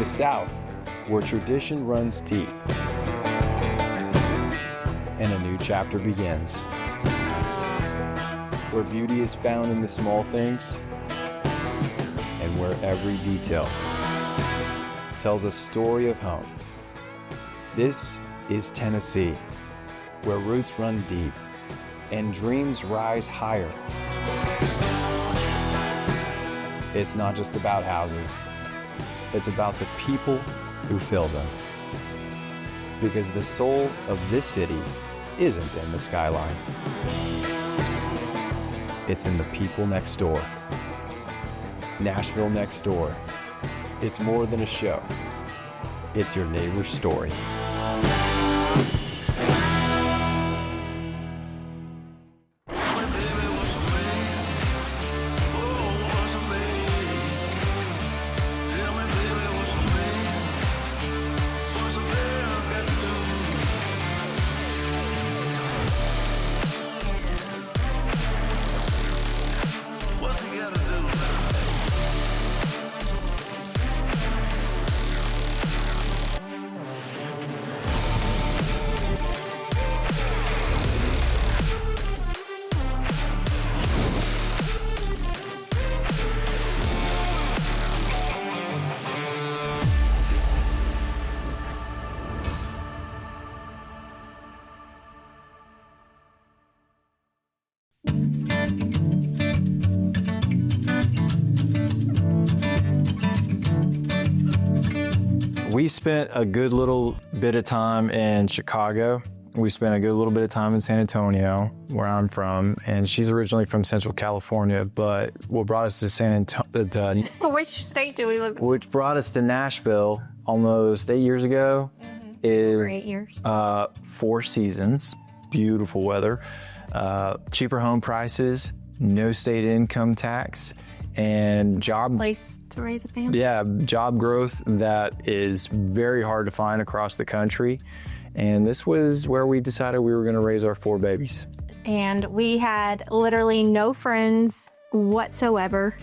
the South, where tradition runs deep and a new chapter begins, where beauty is found in the small things and where every detail tells a story of home. This is Tennessee, where roots run deep and dreams rise higher. It's not just about houses, it's about the people who fill them. Because the soul of this city isn't in the skyline. It's in the people next door. Nashville Next Door. It's more than a show. It's your neighbor's story. We spent a good little bit of time in Chicago. We spent a good little bit of time in San Antonio, where I'm from, and she's originally from Central California, but what brought us to San Antonio, Which state do we live in? which brought us to Nashville almost 8 years ago, Over 8 is years. 4 seasons, beautiful weather, cheaper home prices, no state income tax, and job Place to raise a family. Yeah, job growth that is very hard to find across the country. And this was where we decided we were going to raise our 4 babies. And we had literally no friends whatsoever.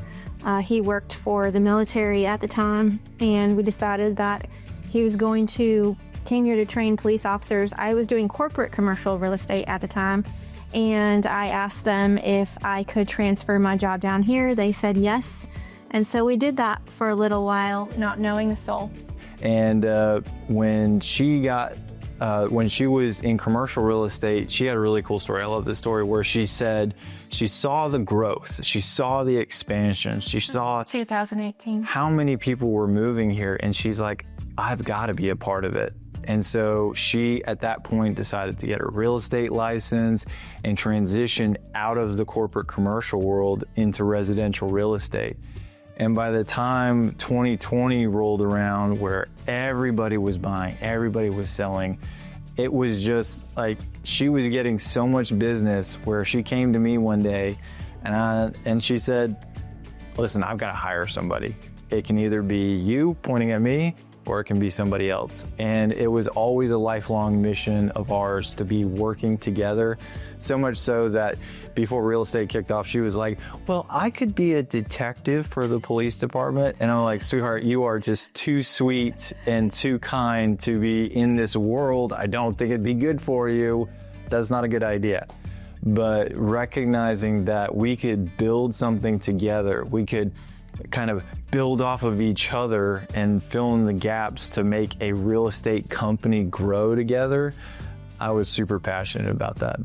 He worked for the military at the time, and we decided that he was going to came here to train police officers. I was doing corporate commercial real estate at the time, and I asked them if I could transfer my job down here. They said yes. And so we did that for a little while, not knowing the soul. And when she was in commercial real estate, she had a really cool story. I love this story where she said she saw the growth, she saw the expansion, she saw 2018. how many people were moving here, and she's like, I've got to be a part of it. And so she, at that point, decided to get her real estate license and transition out of the corporate commercial world into residential real estate. And by the time 2020 rolled around, where everybody was buying, everybody was selling, it was just like she was getting so much business where she came to me one day and she said, listen, I've got to hire somebody. It can either be you pointing at me, or it can be somebody else. And it was always a lifelong mission of ours to be working together. So much so that before real estate kicked off, she was like, well, I could be a detective for the police department. And I'm like, sweetheart, you are just too sweet and too kind to be in this world. I don't think it'd be good for you. That's not a good idea. But recognizing that we could build something together, we could kind of build off of each other and fill in the gaps to make a real estate company grow together, I was super passionate about that.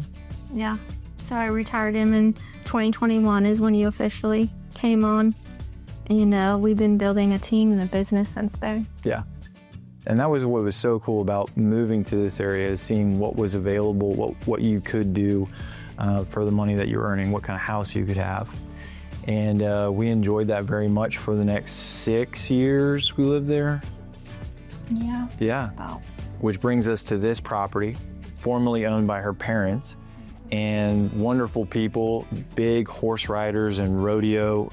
Yeah. So I retired him in 2021 is when he officially came on. And we've been building a team and a business since then. Yeah. And that was what was so cool about moving to this area, is seeing what was available, what you could do for the money that you're earning, what kind of house you could have. And we enjoyed that very much for the next 6 years we lived there. Yeah. Yeah. Wow. Which brings us to this property, formerly owned by her parents, and wonderful people, big horse riders and rodeo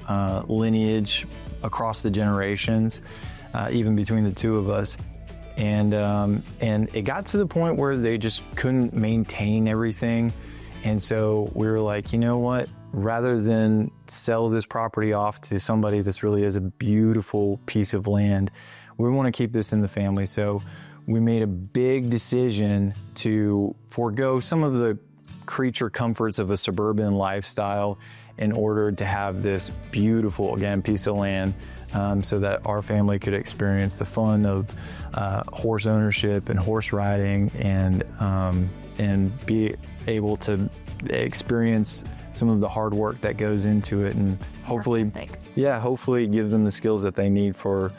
lineage across the generations, even between the two of us. And it got to the point where they just couldn't maintain everything. And so we were like, you know what? Rather than sell this property off to somebody this really is a beautiful piece of land, we want to keep this in the family. So we made a big decision to forego some of the creature comforts of a suburban lifestyle in order to have this beautiful, again, piece of land, so that our family could experience the fun of horse ownership and horse riding, and be able to experience some of the hard work that goes into it, and hopefully give them the skills that they need for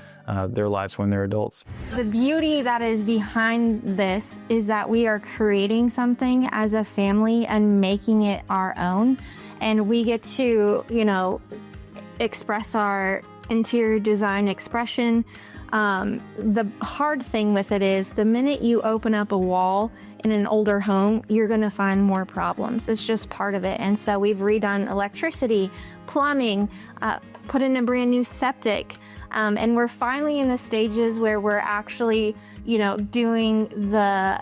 their lives when they're adults. The beauty that is behind this is that we are creating something as a family and making it our own, and we get to, express our interior design expression. The hard thing with it is the minute you open up a wall in an older home, you're going to find more problems. It's just part of it. And so we've redone electricity, plumbing, put in a brand new septic. And we're finally in the stages where we're actually, doing the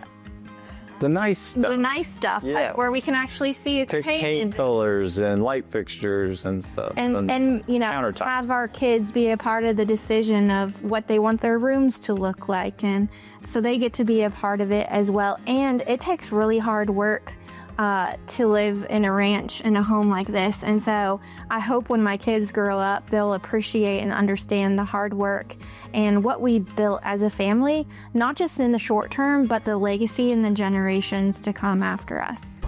nice stuff. The nice stuff, where we can actually see it's paint colors and light fixtures and stuff. And countertops. Have our kids be a part of the decision of what they want their rooms to look like. And so they get to be a part of it as well. And it takes really hard work to live in a ranch in a home like this. And so I hope when my kids grow up, they'll appreciate and understand the hard work and what we built as a family, not just in the short term, but the legacy in the generations to come after us.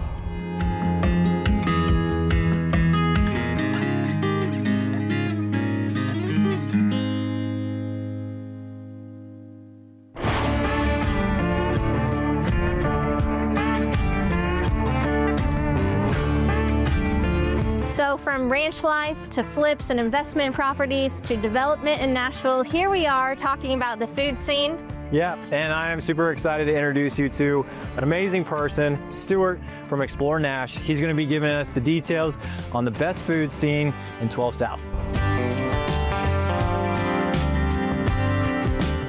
So from ranch life to flips and investment properties to development in Nashville, here we are talking about the food scene. Yeah, and I am super excited to introduce you to an amazing person, Stewart from Explore Nash. He's going to be giving us the details on the best food scene in 12 South.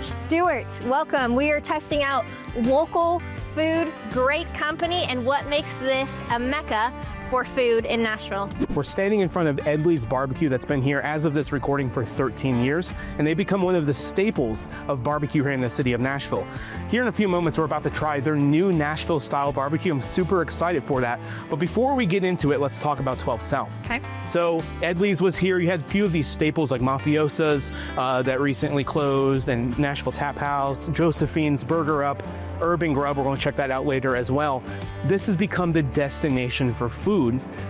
Stewart, welcome. We are testing out local food, great company, and what makes this a mecca for food in Nashville. We're standing in front of Edley's Barbecue that's been here as of this recording for 13 years, and they've become one of the staples of barbecue here in the city of Nashville. Here in a few moments, we're about to try their new Nashville style barbecue. I'm super excited for that. But before we get into it, let's talk about 12 South. Okay. So Edley's was here. You had a few of these staples like Mafiosa's that recently closed, and Nashville Tap House, Josephine's Burger Up, Urban Grub. We're going to check that out later as well. This has become the destination for food.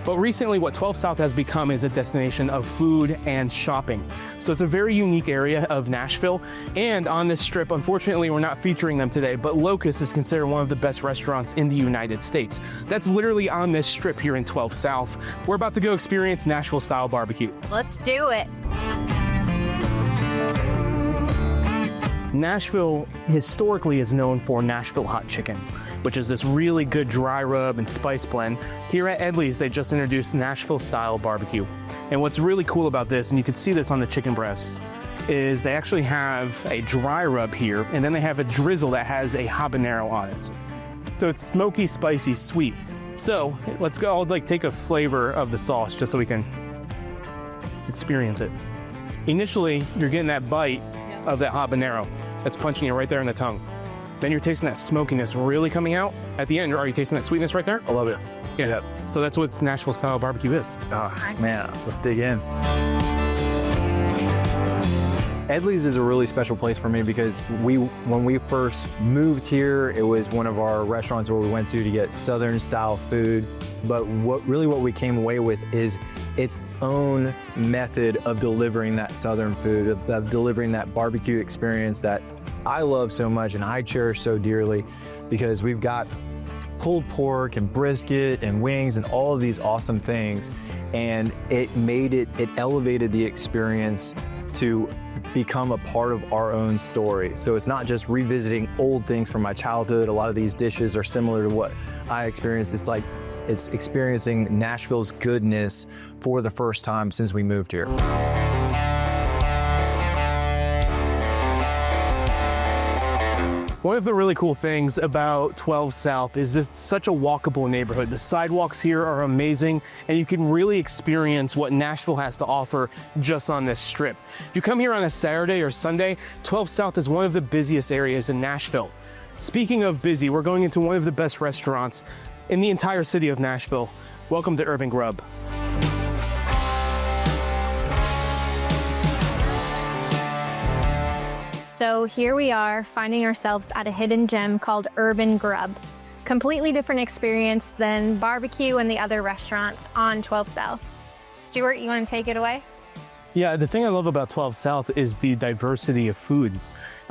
But recently what 12 South has become is a destination of food and shopping. So it's a very unique area of Nashville. And on this strip, unfortunately, we're not featuring them today, but Locust is considered one of the best restaurants in the United States. That's literally on this strip here in 12 South. We're about to go experience Nashville style barbecue. Let's do it. Nashville historically is known for Nashville hot chicken, which is this really good dry rub and spice blend. Here at Edley's, they just introduced Nashville style barbecue. And what's really cool about this, and you can see this on the chicken breasts, is they actually have a dry rub here, and then they have a drizzle that has a habanero on it. So it's smoky, spicy, sweet. So let's go, I'll take a flavor of the sauce just so we can experience it. Initially, you're getting that bite of that habanero that's punching you right there in the tongue. Then you're tasting that smokiness really coming out. At the end, are you tasting that sweetness right there? I love it. Yeah. So that's what Nashville style barbecue is. Oh, man, let's dig in. Edley's is a really special place for me because when we first moved here, it was one of our restaurants where we went to get Southern style food. But what we came away with is its own method of delivering that Southern food, of delivering that barbecue experience that I love so much and I cherish so dearly, because we've got pulled pork and brisket and wings and all of these awesome things, and it elevated the experience to become a part of our own story. So it's not just revisiting old things from my childhood. A lot of these dishes are similar to what I experienced. It's experiencing Nashville's goodness for the first time since we moved here. One of the really cool things about 12 South is this such a walkable neighborhood. The sidewalks here are amazing, and you can really experience what Nashville has to offer just on this strip. If you come here on a Saturday or Sunday, 12 South is one of the busiest areas in Nashville. Speaking of busy, we're going into one of the best restaurants in the entire city of Nashville. Welcome to Urban Grub. So here we are finding ourselves at a hidden gem called Urban Grub. Completely different experience than barbecue and the other restaurants on 12 South. Stewart, you want to take it away? Yeah, the thing I love about 12 South is the diversity of food.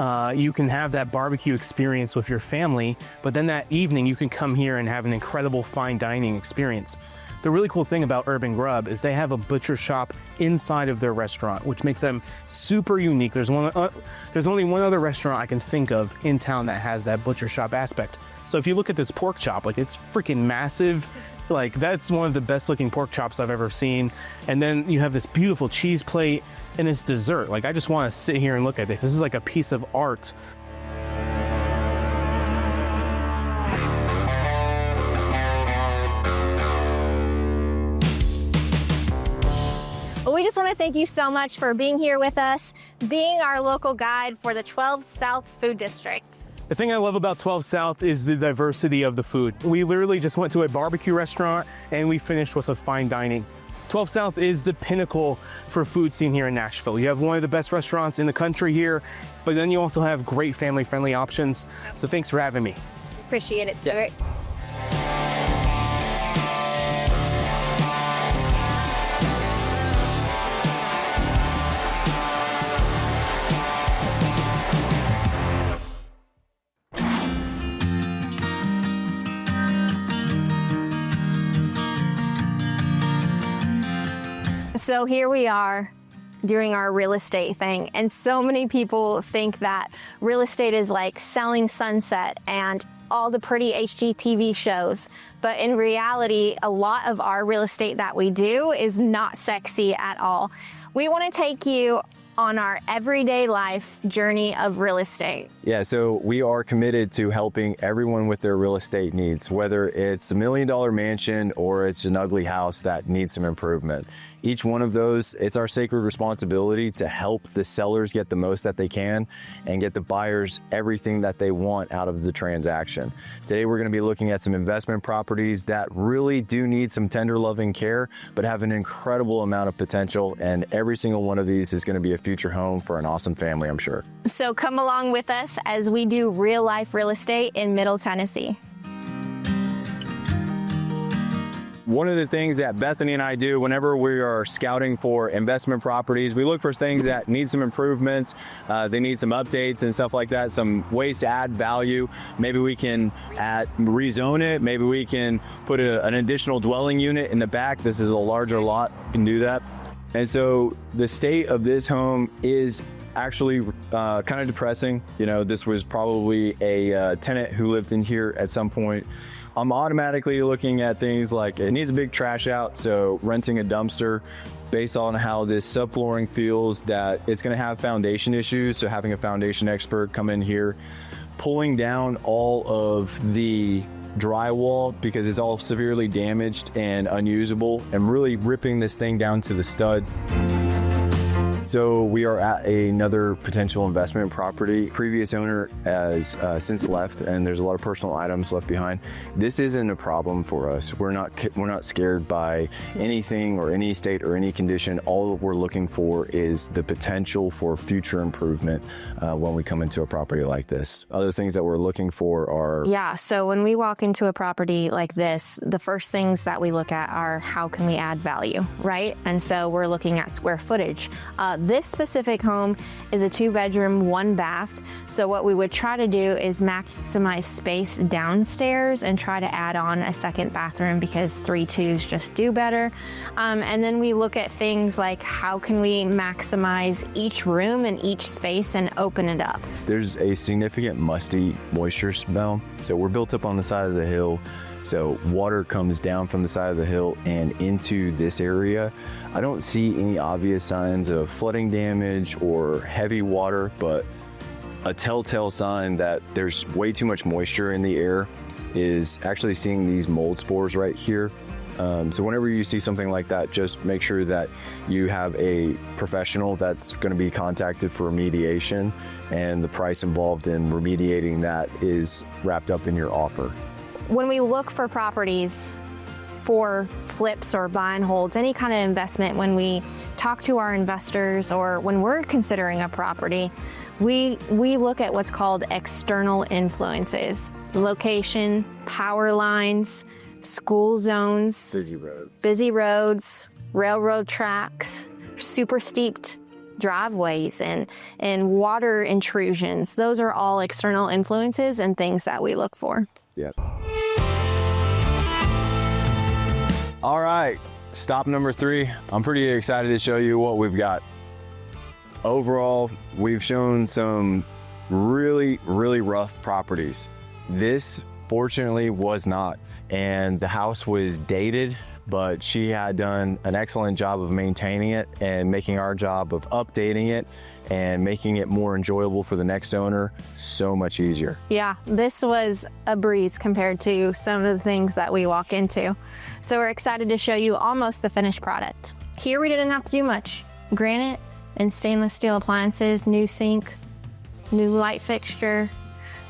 You can have that barbecue experience with your family, but then that evening you can come here and have an incredible fine dining experience. The really cool thing about Urban Grub is they have a butcher shop inside of their restaurant, which makes them super unique. There's only one other restaurant I can think of in town that has that butcher shop aspect. So if you look at this pork chop, like it's freaking massive. Like that's one of the best looking pork chops I've ever seen. And then you have this beautiful cheese plate and this dessert. Like I just want to sit here and look at this. This is like a piece of art. Well, we just want to thank you so much for being here with us, being our local guide for the 12 South Food District. The thing I love about 12 South is the diversity of the food. We literally just went to a barbecue restaurant and we finished with a fine dining. 12 South is the pinnacle for food scene here in Nashville. You have one of the best restaurants in the country here, but then you also have great family-friendly options. So thanks for having me. Appreciate it, Stewart. So here we are doing our real estate thing, and so many people think that real estate is like selling Sunset and all the pretty HGTV shows, but in reality, a lot of our real estate that we do is not sexy at all. We want to take you on our everyday life journey of real estate. Yeah, so we are committed to helping everyone with their real estate needs, whether it's $1 million mansion or it's an ugly house that needs some improvement. Each one of those, it's our sacred responsibility to help the sellers get the most that they can and get the buyers everything that they want out of the transaction. Today, we're going to be looking at some investment properties that really do need some tender loving care, but have an incredible amount of potential. And every single one of these is going to be a future home for an awesome family, I'm sure. So come along with us as we do real life real estate in Middle Tennessee. One of the things that Bethany and I do whenever we are scouting for investment properties, we look for things that need some improvements, they need some updates and stuff like that, some ways to add value. Maybe we can rezone it, maybe we can put an additional dwelling unit in the back. This is a larger lot, we can do that. And so the state of this home is actually kind of depressing. You know, this was probably a tenant who lived in here at some point. I'm automatically looking at things like it needs a big trash out, so renting a dumpster based on how this subflooring feels, that it's going to have foundation issues, so having a foundation expert come in here, pulling down all of the drywall because it's all severely damaged and unusable, and really ripping this thing down to the studs. So we are at another potential investment property. Previous owner has since left, and there's a lot of personal items left behind. This isn't a problem for us. We're not scared by anything or any state or any condition. All we're looking for is the potential for future improvement when we come into a property like this. Other things that we're looking for are... Yeah, so when we walk into a property like this, the first things that we look at are how can we add value, right? And so we're looking at square footage. This specific home is a 2-bedroom, 1-bath. So what we would try to do is maximize space downstairs and try to add on a second bathroom because 3-2s just do better. And then we look at things like how can we maximize each room and each space and open it up. There's a significant musty moisture smell. So we're built up on the side of the hill. So water comes down from the side of the hill and into this area. I don't see any obvious signs of flooding damage or heavy water, but a telltale sign that there's way too much moisture in the air is actually seeing these mold spores right here. So whenever you see something like that, just make sure that you have a professional that's going to be contacted for remediation, and the price involved in remediating that is wrapped up in your offer. When we look for properties for flips or buy and holds, any kind of investment, when we talk to our investors or when we're considering a property, we look at what's called external influences: location, power lines, school zones, busy roads, railroad tracks, super steeped driveways, and water intrusions. Those are all external influences and things that we look for. Yeah. All right, stop number 3. I'm pretty excited to show you what we've got. Overall, we've shown some really, really rough properties. This, fortunately, was not. And the house was dated, but she had done an excellent job of maintaining it and making our job of updating it and making it more enjoyable for the next owner so much easier. Yeah, this was a breeze compared to some of the things that we walk into. So we're excited to show you almost the finished product. Here we didn't have to do much. Granite and stainless steel appliances, new sink, new light fixture.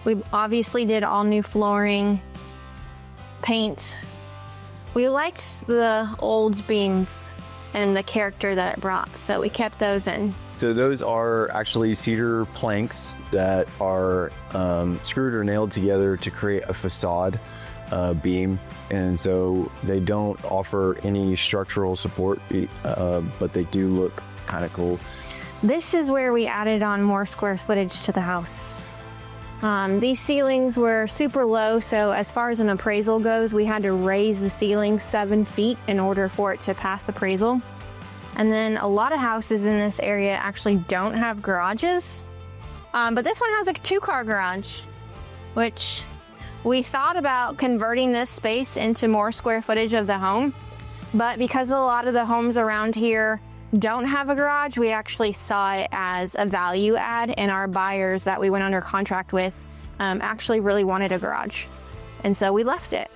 We obviously did all new flooring, paint. We liked the old beams and the character that it brought, so we kept those in. So those are actually cedar planks that are screwed or nailed together to create a facade beam, and so they don't offer any structural support, but they do look kind of cool. This is where we added on more square footage to the house. These ceilings were super low, so as far as an appraisal goes, we had to raise the ceiling 7 feet in order for it to pass appraisal. And then a lot of houses in this area actually don't have garages, but this one has a 2-car garage, which we thought about converting this space into more square footage of the home, but because a lot of the homes around here don't have a garage, we actually saw it as a value add, and our buyers that we went under contract with actually really wanted a garage, and so we left it.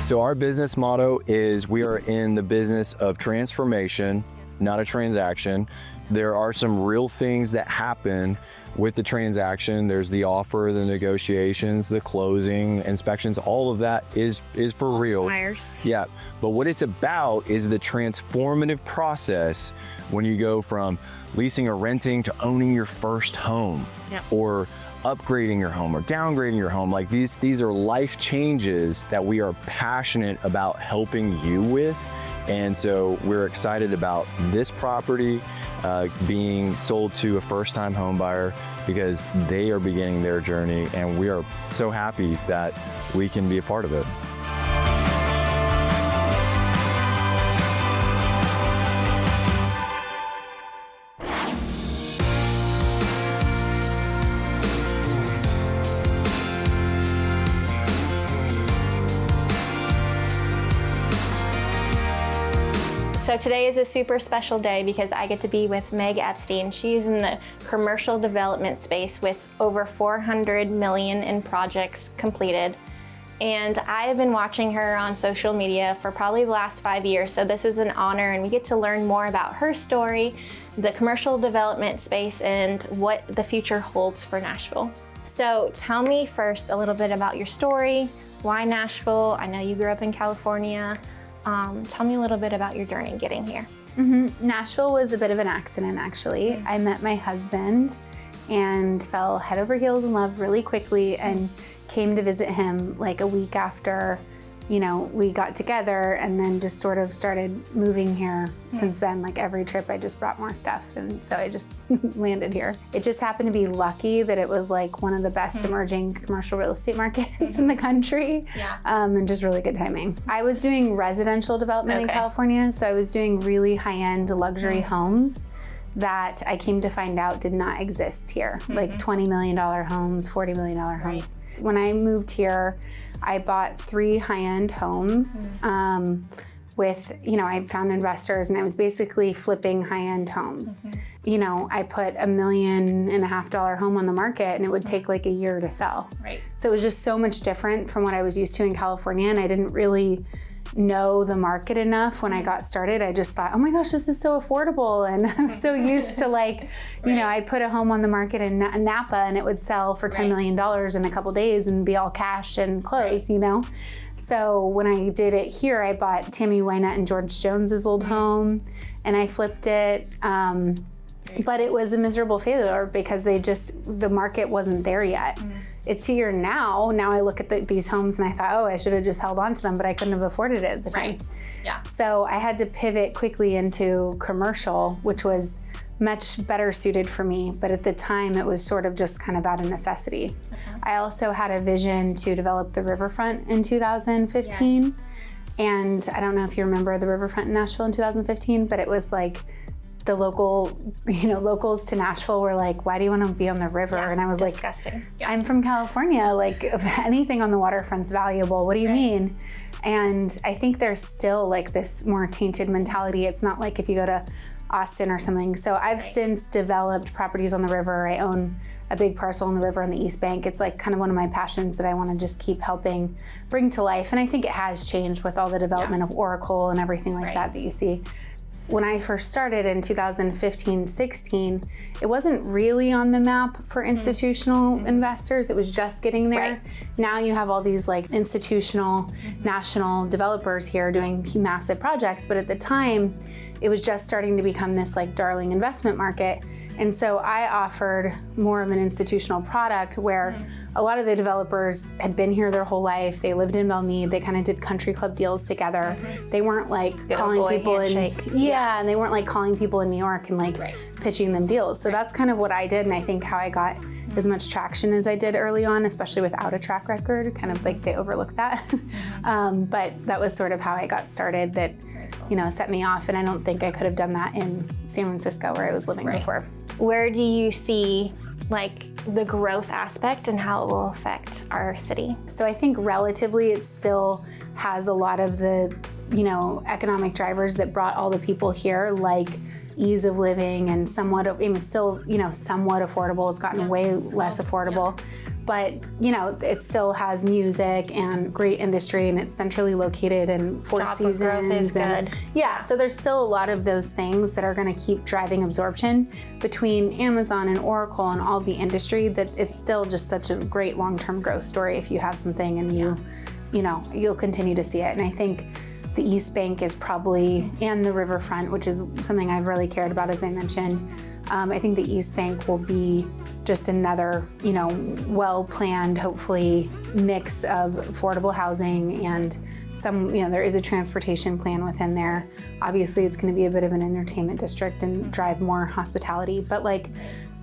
So our business motto is we are in the business of transformation, not a transaction. There are some real things that happen with the transaction. There's the offer, the negotiations, the closing, inspections, all of that is for real. Buyers. Yeah, but what it's about is the transformative process when you go from leasing or renting to owning your first home. Yep. Or upgrading your home or downgrading your home. Like these are life changes that we are passionate about helping you with. And so we're excited about this property being sold to a first-time home buyer because they are beginning their journey, and we are so happy that we can be a part of it. So today is a super special day because I get to be with Meg Epstein. She's in the commercial development space with over 400 million in projects completed. And I have been watching her on social media for probably the last 5 years. So this is an honor, and we get to learn more about her story, the commercial development space, and what the future holds for Nashville. So tell me first a little bit about your story. Why Nashville? I know you grew up in California. Tell me a little bit about your journey getting here. Nashville was a bit of an accident, actually. I met my husband and fell head over heels in love really quickly and came to visit him like a week after, we got together, and then just sort of started moving here. Since then, like every trip I just brought more stuff, and so I just landed here. It just happened to be lucky that it was like one of the best emerging commercial real estate markets in the country, and just really good timing. I was doing residential development in California, so I was doing really high-end luxury homes that I came to find out did not exist here, like $20 million homes, $40 million homes. When I moved here, I bought 3 high-end homes with, I found investors, and I was basically flipping high-end homes. I put $1.5 million home on the market, and it would take like a year to sell. Right. So it was just so much different from what I was used to in California, and I didn't really know the market enough when I got started. I just thought, oh my gosh, this is so affordable. And I was so used to I'd put a home on the market in Napa and it would sell for $10 million in a couple days and be all cash and close, So when I did it here, I bought Tammy Wynette and George Jones's old home and I flipped it. But it was a miserable failure because the market wasn't there yet. It's here now. Now I look at these homes and I thought, I should have just held on to them, but I couldn't have afforded it at the time. Yeah. So I had to pivot quickly into commercial, which was much better suited for me. But at the time, it was sort of just kind of out of necessity. I also had a vision to develop the riverfront in 2015. Yes. And I don't know if you remember the riverfront in Nashville in 2015, but it was like, the locals to Nashville were like, why do you want to be on the river? Yeah, and I was disgusting. like, I'm from California. Like, if anything on the waterfront's valuable. What do you mean? And I think there's still like this more tainted mentality. It's not like if you go to Austin or something. So I've since developed properties on the river. I own a big parcel on the river on the East Bank. It's like kind of one of my passions that I want to just keep helping bring to life. And I think it has changed with all the development of Oracle and everything like that you see. When I first started in 2015-16, it wasn't really on the map for institutional investors. It was just getting there. Right. Now you have all these like institutional, national developers here doing massive projects, but at the time, it was just starting to become this like darling investment market. And so I offered more of an institutional product where a lot of the developers had been here their whole life. They lived in Belmead. They kind of did country club deals together. They weren't like calling people and they weren't like calling people in New York and like pitching them deals. So that's kind of what I did, and I think how I got as much traction as I did early on, especially without a track record. Kind of like they overlooked that. But that was sort of how I got started. That set me off, and I don't think I could have done that in San Francisco where I was living before. Where do you see like the growth aspect and how it will affect our city? So I think relatively it still has a lot of the, economic drivers that brought all the people here, like ease of living and somewhat affordable. It's gotten way less affordable. But, it still has music and great industry, and it's centrally located and Four Seasons. Growth is good. So there's still a lot of those things that are going to keep driving absorption between Amazon and Oracle and all of the industry, that it's still just such a great long-term growth story if you have something and you'll continue to see it. And I think the East Bank is probably, and the riverfront, which is something I've really cared about, as I mentioned. I think the East Bank will be just another, well-planned, hopefully, mix of affordable housing and some, there is a transportation plan within there. Obviously, it's going to be a bit of an entertainment district and drive more hospitality, but like,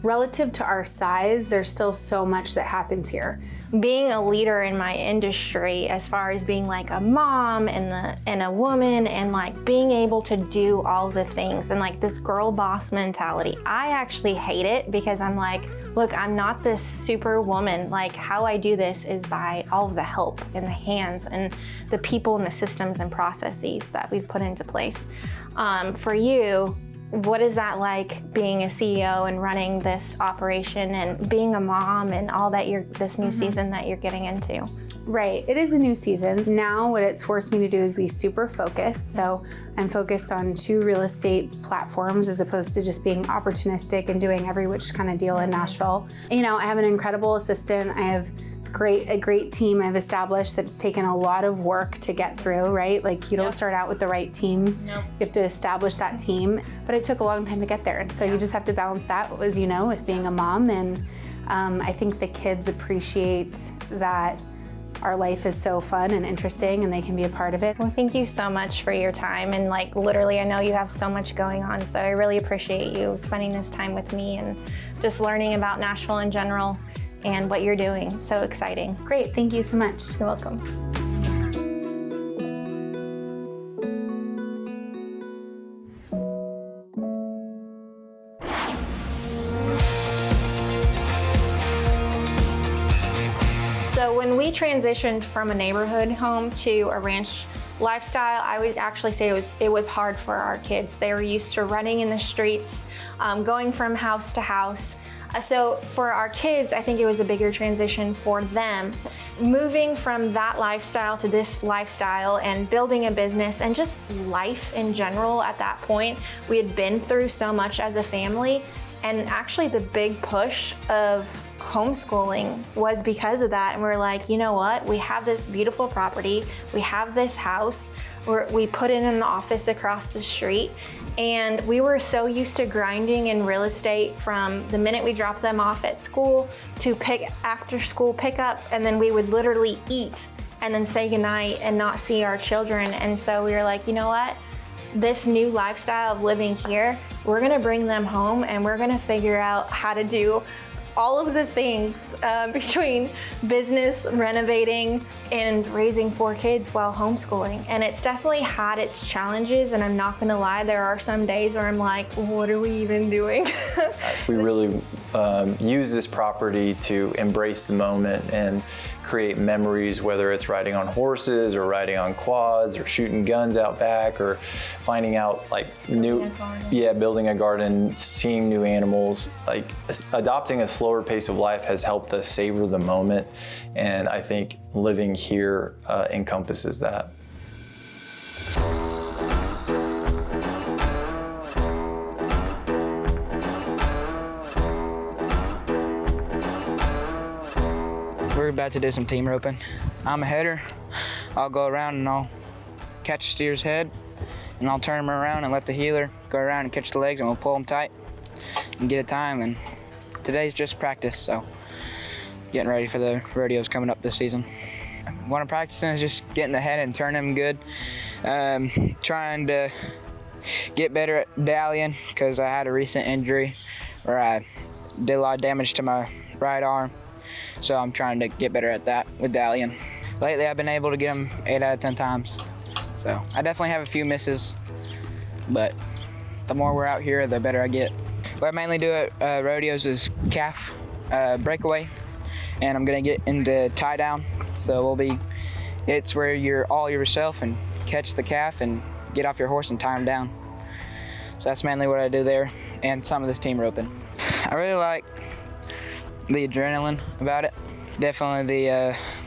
relative to our size, there's still so much that happens here. Being a leader in my industry, as far as being like a mom and a woman, and like being able to do all the things and like this girl boss mentality, I actually hate it because I'm like, look, I'm not this super woman. Like, how I do this is by all of the help and the hands and the people and the systems and processes that we've put into place. For you, what is that like being a CEO and running this operation and being a mom and all that this new season that you're getting into? Right, it is a new season. Now what it's forced me to do is be super focused. So I'm focused on 2 real estate platforms as opposed to just being opportunistic and doing every which kind of deal in Nashville. I have an incredible assistant. I have a great team I've established that's taken a lot of work to get through, right? Like you don't start out with the right team. Nope. You have to establish that team, but it took a long time to get there. And so you just have to balance that, as with being a mom. And I think the kids appreciate that our life is so fun and interesting and they can be a part of it. Well, thank you so much for your time. And like literally, I know you have so much going on. So I really appreciate you spending this time with me and just learning about Nashville in general and what you're doing. So exciting. Great, thank you so much. You're welcome. So when we transitioned from a neighborhood home to a ranch lifestyle, I would actually say it was hard for our kids. They were used to running in the streets, going from house to house. So for our kids, I think it was a bigger transition for them. Moving from that lifestyle to this lifestyle and building a business and just life in general at that point, we had been through so much as a family. And actually the big push of homeschooling was because of that. And we're like, you know what? We have this beautiful property. We have this house. We put in an office across the street. And we were so used to grinding in real estate from the minute we dropped them off at school to after school pickup. And then we would literally eat and then say goodnight and not see our children. And so we were like, you know what? This new lifestyle of living here, we're gonna bring them home and we're gonna figure out how to do all of the things between business, renovating, and raising 4 kids while homeschooling. And it's definitely had its challenges, and I'm not gonna lie, there are some days where I'm like, what are we even doing? We really use this property to embrace the moment and create memories, whether it's riding on horses or riding on quads or shooting guns out back or finding out like building a garden, seeing new animals. Like adopting a slower pace of life has helped us savor the moment, and I think living here encompasses that. We're about to do some team roping. I'm a header. I'll go around and I'll catch a steer's head, and I'll turn him around and let the heeler go around and catch the legs, and we'll pull them tight and get a time. And today's just practice, so getting ready for the rodeos coming up this season. What I'm practicing is just getting the head and turning them good. Trying to get better at dallying, because I had a recent injury where I did a lot of damage to my right arm. So I'm trying to get better at that with dallying. Lately I've been able to get them 8 out of 10 times. So I definitely have a few misses, but the more we're out here, the better I get. What I mainly do at rodeos is calf breakaway, and I'm gonna get into tie down. So it's where you're all yourself and catch the calf and get off your horse and tie them down. So that's mainly what I do there, and some of this team roping. I really like the adrenaline about it. Definitely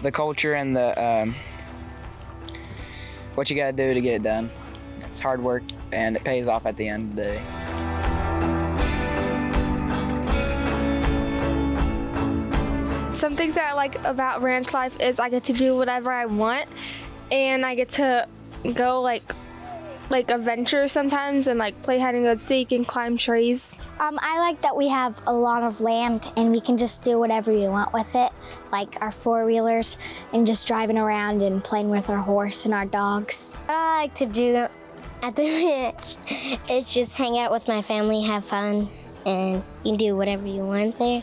the culture and the what you gotta do to get it done. It's hard work and it pays off at the end of the day. Something that I like about ranch life is I get to do whatever I want, and I get to go like adventure sometimes and like play hide and go seek and climb trees. I like that we have a lot of land and we can just do whatever we want with it, like our 4-wheelers and just driving around and playing with our horse and our dogs. What I like to do at the ranch is just hang out with my family, have fun, and you can do whatever you want there.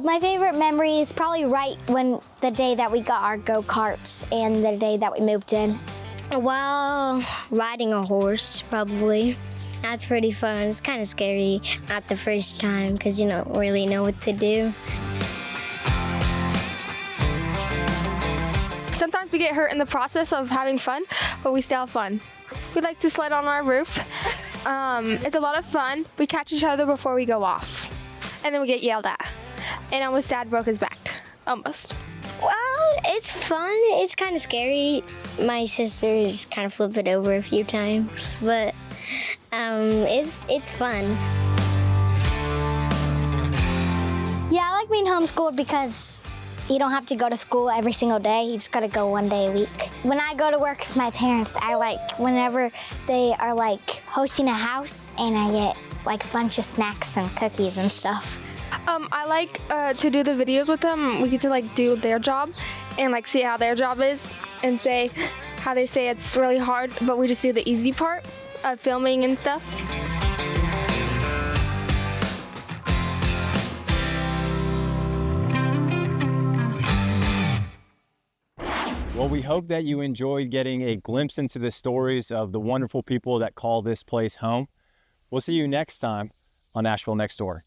My favorite memory is probably right when the day that we got our go-karts and the day that we moved in. Well, riding a horse, probably. That's pretty fun. It's kind of scary at the first time because you don't really know what to do. Sometimes we get hurt in the process of having fun, but we still have fun. We like to sled on our roof. It's a lot of fun. We catch each other before we go off, and then we get yelled at. And almost Dad broke his back. Almost. Well, it's fun. It's kind of scary. My sister just kind of flipped it over a few times, but it's fun. Yeah, I like being homeschooled because you don't have to go to school every single day. You just gotta go 1 day a week. When I go to work with my parents, I like whenever they are like hosting a house and I get like a bunch of snacks and cookies and stuff. I like to do the videos with them. We get to like do their job and like see how their job is and say how they say it's really hard, but we just do the easy part of filming and stuff. Well, we hope that you enjoyed getting a glimpse into the stories of the wonderful people that call this place home. We'll see you next time on Nashville Next Door.